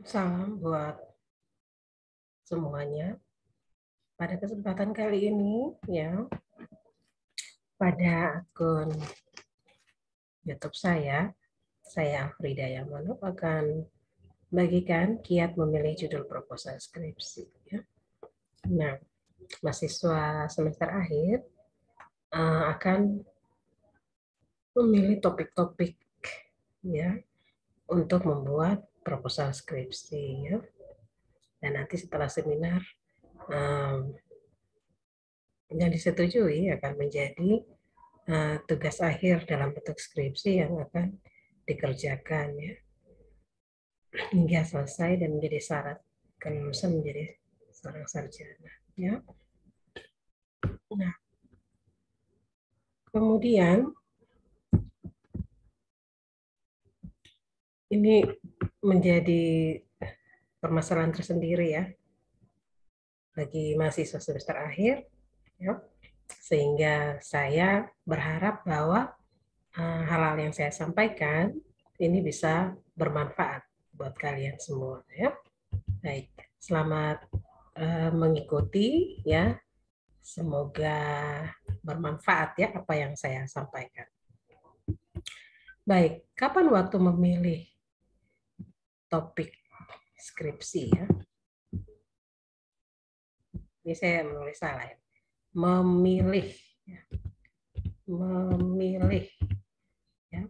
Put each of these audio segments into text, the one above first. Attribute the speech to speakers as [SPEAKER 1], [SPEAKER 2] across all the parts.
[SPEAKER 1] Salam buat semuanya. Pada kesempatan kali ini, ya, pada akun YouTube saya Afrida Yamanov akan bagikan kiat memilih judul proposal skripsi. Ya. Nah, mahasiswa semester akhir akan memilih topik-topik ya untuk membuat proposal skripsi. Ya. Dan nanti setelah seminar yang disetujui akan menjadi tugas akhir dalam bentuk skripsi yang akan dikerjakan ya hingga selesai dan menjadi syarat kelulusan menjadi seorang sarjana ya. Nah, kemudian ini menjadi permasalahan tersendiri ya bagi mahasiswa semester akhir ya. Sehingga saya berharap bahwa hal-hal yang saya sampaikan ini bisa bermanfaat buat kalian semua ya. Baik, selamat mengikuti ya. Semoga bermanfaat ya apa yang saya sampaikan. Baik, kapan waktu memilih topik skripsi ya? Ini saya menulis salah ya. Memilih ya. Memilih ya.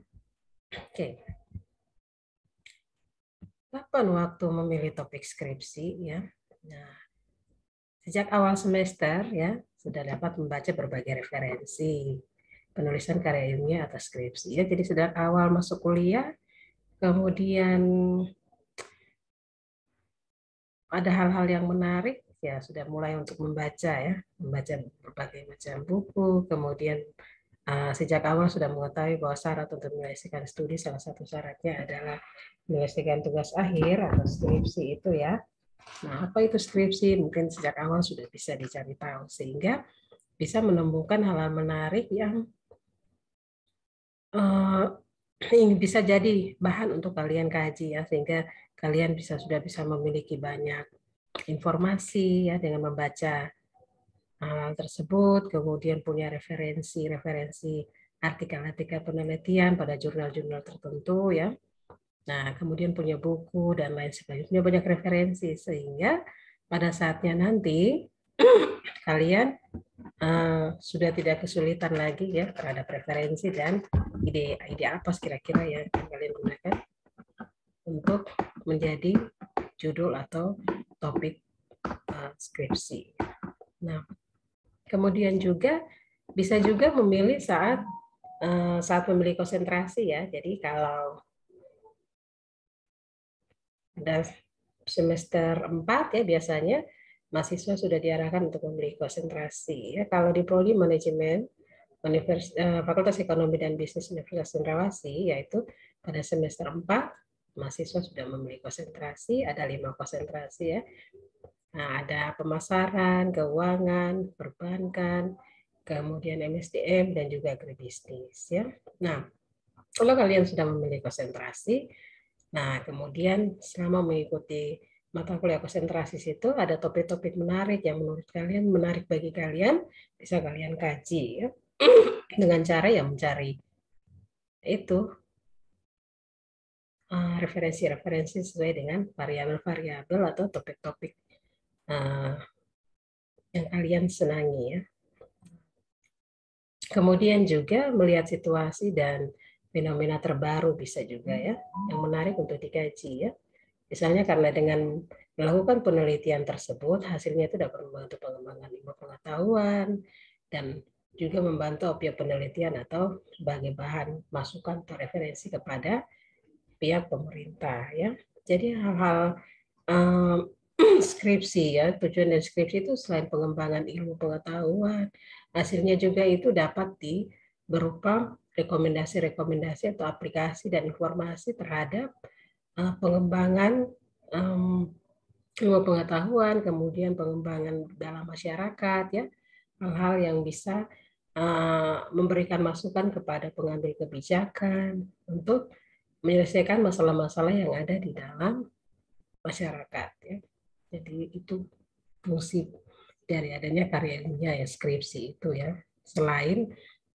[SPEAKER 1] Oke. Kapan waktu memilih topik skripsi ya? Nah, sejak awal semester ya sudah dapat membaca berbagai referensi penulisan karya ilmiah atau skripsi ya. Jadi sejak awal masuk kuliah, kemudian ada hal-hal yang menarik ya sudah mulai untuk membaca ya, membaca berbagai macam buku, kemudian sejak awal sudah mengetahui bahwa syarat untuk menyelesaikan studi salah satu syaratnya adalah menyelesaikan tugas akhir atau skripsi itu ya. Nah, apa itu skripsi? Mungkin sejak awal sudah bisa dicari tahu sehingga bisa menemukan hal-hal menarik yang bisa jadi bahan untuk kalian kaji ya sehingga kalian sudah bisa memiliki banyak informasi ya dengan membaca hal tersebut, kemudian punya referensi artikel-artikel penelitian pada jurnal-jurnal tertentu ya. Nah, kemudian punya buku dan lain sebagainya, banyak referensi sehingga pada saatnya nanti kalian sudah tidak kesulitan lagi ya terhadap referensi dan ide apa kira-kira yang kalian gunakan untuk menjadi judul atau topik skripsi. Nah, kemudian juga bisa juga memilih saat memilih konsentrasi ya. Jadi kalau ada semester 4 ya biasanya mahasiswa sudah diarahkan untuk memilih konsentrasi ya. Kalau di prodi manajemen Fakultas Ekonomi dan Bisnis Universitas Cendrawasih yaitu pada semester 4 mahasiswa sudah memilih konsentrasi, ada 5 konsentrasi ya. Nah, ada pemasaran, keuangan, perbankan, kemudian MSDM dan juga agribisnis ya. Nah, kalau kalian sudah memilih konsentrasi, nah kemudian selama mengikuti mata kuliah konsentrasi itu ada topik-topik menarik yang menurut kalian menarik bagi kalian, bisa kalian kaji ya. Dengan cara yang mencari itu referensi-referensi sesuai dengan variabel-variabel atau topik-topik yang kalian senangi ya. Kemudian juga melihat situasi dan fenomena terbaru bisa juga ya, yang menarik untuk dikaji ya. Misalnya karena dengan melakukan penelitian tersebut, hasilnya itu dapat membantu pengembangan ilmu pengetahuan dan juga membantu objek penelitian atau sebagai bahan masukan atau referensi kepada pihak pemerintah ya. Jadi hal-hal skripsi ya, tujuan dari skripsi itu selain pengembangan ilmu pengetahuan, hasilnya juga itu dapat berupa rekomendasi-rekomendasi atau aplikasi dan informasi terhadap pengembangan ilmu pengetahuan, kemudian pengembangan dalam masyarakat ya, hal-hal yang bisa memberikan masukan kepada pengambil kebijakan untuk menyelesaikan masalah-masalah yang ada di dalam masyarakat ya. Jadi itu fungsi dari adanya karya ilmiah ya, skripsi itu ya. Selain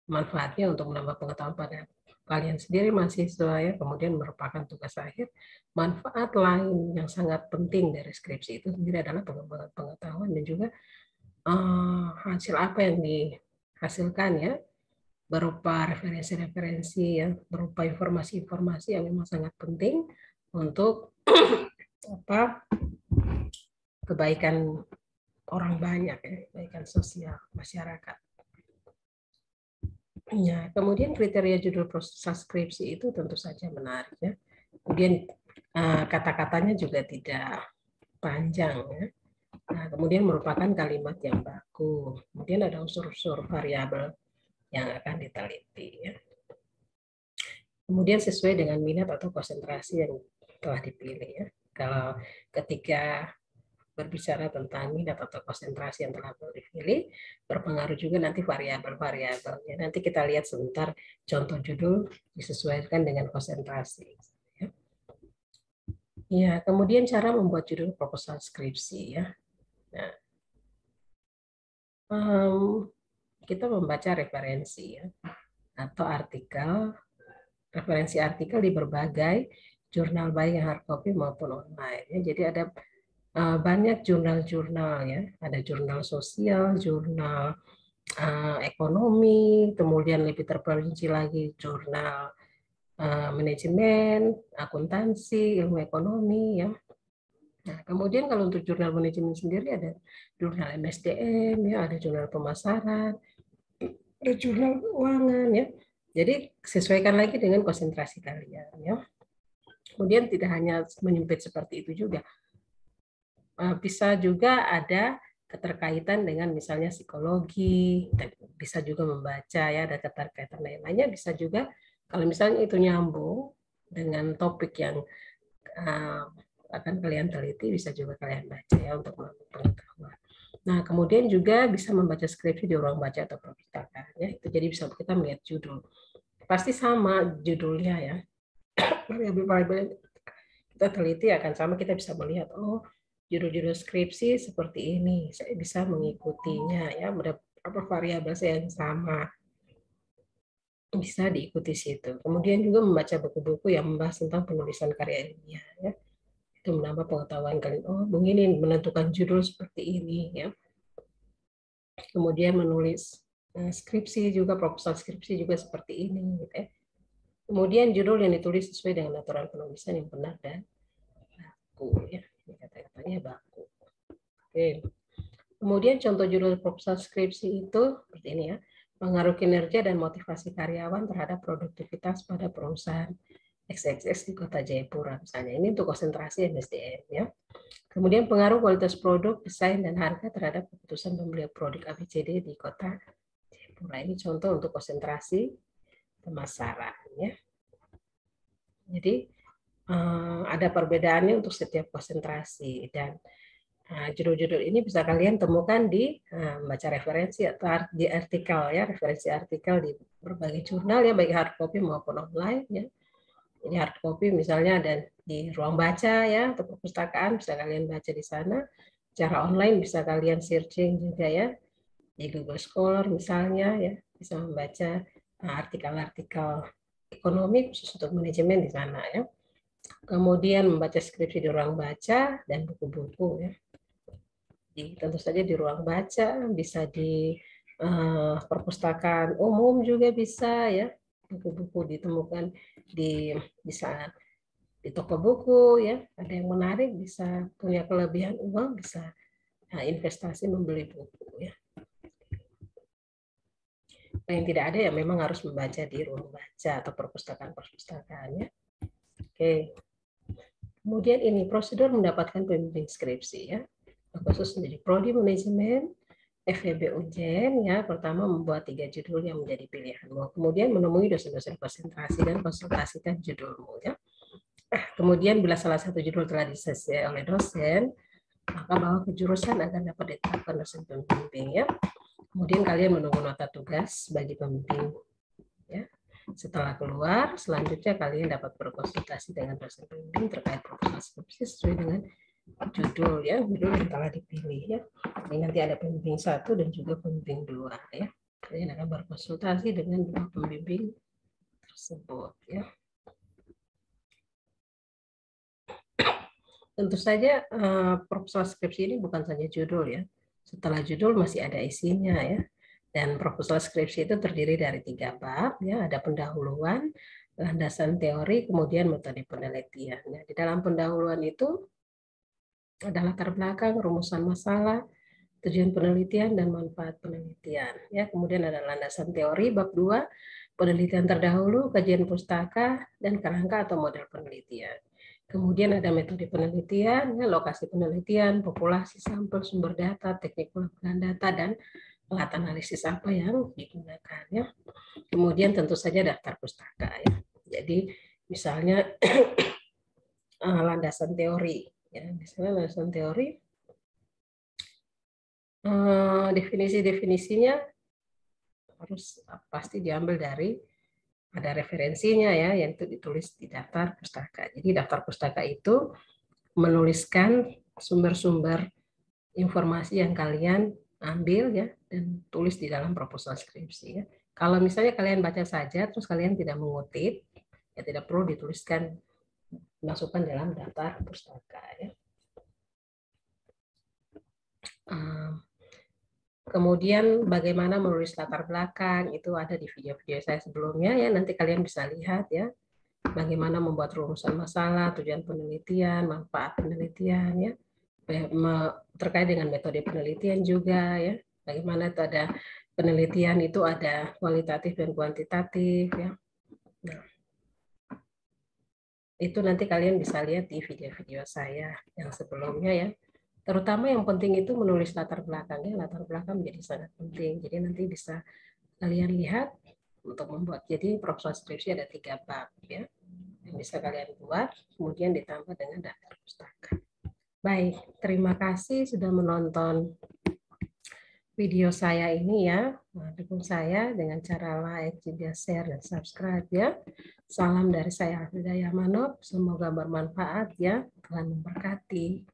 [SPEAKER 1] manfaatnya untuk menambah pengetahuan pada kalian sendiri mahasiswa ya, kemudian merupakan tugas akhir, manfaat lain yang sangat penting dari skripsi itu sendiri adalah pengembangan pengetahuan dan juga hasil apa yang dihasilkan ya, berupa referensi-referensi ya, berupa informasi-informasi yang memang sangat penting untuk apa kebaikan orang banyak ya, kebaikan sosial masyarakat. Ya, kemudian kriteria judul proses skripsi itu tentu saja menarik ya. Kemudian kata-katanya juga tidak panjang ya. Nah, kemudian merupakan kalimat yang baku. Kemudian ada unsur-unsur variabel yang akan diteliti ya. Kemudian sesuai dengan minat atau konsentrasi yang telah dipilih ya. Kalau ketika berbicara tentang minat atau konsentrasi yang telah dipilih, berpengaruh juga nanti variabel-variabelnya. Nanti kita lihat sebentar contoh judul disesuaikan dengan konsentrasi. Ya, kemudian cara membuat judul proposal skripsi ya. Nah, kita membaca referensi ya, atau artikel, referensi artikel di berbagai jurnal baik yang hard copy maupun online. Ya. Jadi ada banyak jurnal-jurnal ya, ada jurnal sosial, jurnal ekonomi, kemudian lebih terperinci lagi jurnal manajemen, akuntansi, ilmu ekonomi ya. Nah, kemudian kalau untuk jurnal manajemen sendiri ada jurnal MSDM ya, ada jurnal pemasaran, ada jurnal keuangan ya. Jadi sesuaikan lagi dengan konsentrasi kalian ya. Kemudian tidak hanya menyempit seperti itu juga. Bisa juga ada keterkaitan dengan misalnya psikologi, bisa juga membaca ya, ada keterkaitan lain-lainnya, bisa juga kalau misalnya itu nyambung dengan topik yang akan kalian teliti, bisa juga kalian baca ya untuk menambah pengetahuan. Nah, kemudian juga bisa membaca skripsi di ruang baca atau perpustakaan ya, itu jadi bisa kita melihat judul. Pasti sama judulnya ya. Variabel-variabel kita teliti akan sama, kita bisa melihat oh judul-judul skripsi seperti ini, saya bisa mengikutinya ya, berapa variabel saya yang sama bisa diikuti situ. Kemudian juga membaca buku-buku yang membahas tentang penulisan karya ilmiah ya. Itu menambah pengetahuan kalian. Oh, begini menentukan judul seperti ini ya. Kemudian menulis skripsi juga, proposal skripsi juga seperti ini gitu ya. Kemudian judul yang ditulis sesuai dengan aturan penulisan yang benar dan baku ya. Ini kata-katanya baku. Oke. Kemudian contoh judul proposal skripsi itu seperti ini ya. Pengaruh kinerja dan motivasi karyawan terhadap produktivitas pada perusahaan XXX di Kota Jayapura misalnya. Ini untuk konsentrasi MSDM ya. Kemudian pengaruh kualitas produk, desain dan harga terhadap keputusan pembelian produk ABCD di Kota Jayapura. Ini contoh untuk konsentrasi pemasaran ya. Jadi ada perbedaannya untuk setiap konsentrasi dan judul-judul ini bisa kalian temukan di baca referensi atau di artikel ya, referensi artikel di berbagai jurnal ya, baik hard copy maupun online ya. Ini hard copy misalnya ada di ruang baca ya atau perpustakaan, bisa kalian baca di sana. Secara online bisa kalian searching juga ya di Google Scholar misalnya ya, bisa membaca artikel-artikel ekonomi khusus untuk manajemen di sana ya. Kemudian membaca skripsi di ruang baca dan buku-buku ya. Tentu saja di ruang baca, bisa di perpustakaan umum juga bisa ya, buku-buku ditemukan bisa di toko buku ya, ada yang menarik bisa punya kelebihan uang bisa investasi membeli buku ya. Nah, yang tidak ada ya memang harus membaca di ruang baca atau perpustakaan ya. Oke. Kemudian ini prosedur mendapatkan pembimbing skripsi ya. Khusus menjadi prodi manajemen FEB Ujen ya, pertama membuat 3 judul yang menjadi pilihanmu. Kemudian menemui dosen-dosen konsentrasi dan konsultasikan judulmu ya. Kemudian bila salah satu judul telah diselesaikan oleh dosen, maka bawa ke jurusan agar dapat ditetapkan dosen pembimbing ya. Kemudian kalian menunggu nota tugas bagi pembimbing ya. Setelah keluar, selanjutnya kalian dapat berkonsultasi dengan dosen pembimbing terkait proposal skripsi sesuai dengan judul ya, judul yang telah dipilih ya. Jadi nanti ada pembimbing 1 dan juga pembimbing 2 ya. Kalian akan berkonsultasi dengan dua pembimbing tersebut ya. Tentu saja proposal skripsi ini bukan saja judul ya. Setelah judul masih ada isinya ya. Dan proposal skripsi itu terdiri dari 3 bab ya, ada pendahuluan, landasan teori, kemudian metode penelitian. Ya, di dalam pendahuluan itu ada latar belakang, rumusan masalah, tujuan penelitian dan manfaat penelitian. Ya, kemudian ada landasan teori bab 2, penelitian terdahulu, kajian pustaka dan kerangka atau model penelitian. Kemudian ada metode penelitian, ya, lokasi penelitian, populasi sampel, sumber data, teknik pengumpulan data dan alat analisis apa yang digunakan ya. Kemudian tentu saja daftar pustaka ya. Jadi misalnya landasan teori ya, misalnya landasan teori definisi-definisinya harus pasti diambil dari ada referensinya ya, yang itu ditulis di daftar pustaka. Jadi daftar pustaka itu menuliskan sumber-sumber informasi yang kalian ambil ya dan tulis di dalam proposal skripsi ya. Kalau misalnya kalian baca saja terus kalian tidak mengutip, ya tidak perlu dituliskan, masukkan dalam daftar pustaka ya. Kemudian bagaimana menulis latar belakang itu ada di video-video saya sebelumnya ya, nanti kalian bisa lihat ya. Bagaimana membuat rumusan masalah, tujuan penelitian, manfaat penelitian ya. Terkait dengan metode penelitian juga ya. Bagaimana itu ada penelitian itu ada kualitatif dan kuantitatif ya. Nah, itu nanti kalian bisa lihat di video-video saya yang sebelumnya ya. Terutama yang penting itu menulis latar belakangnya, latar belakang menjadi sangat penting. Jadi nanti bisa kalian lihat untuk membuat. Jadi proposal skripsi ada 3 bab ya, yang bisa kalian buat, kemudian ditambah dengan daftar pustaka. Baik, terima kasih sudah menonton video saya ini ya. Dukung saya dengan cara like, juga share, dan subscribe ya. Salam dari saya Hafizah Yamanov, semoga bermanfaat ya. Tuhan memberkati.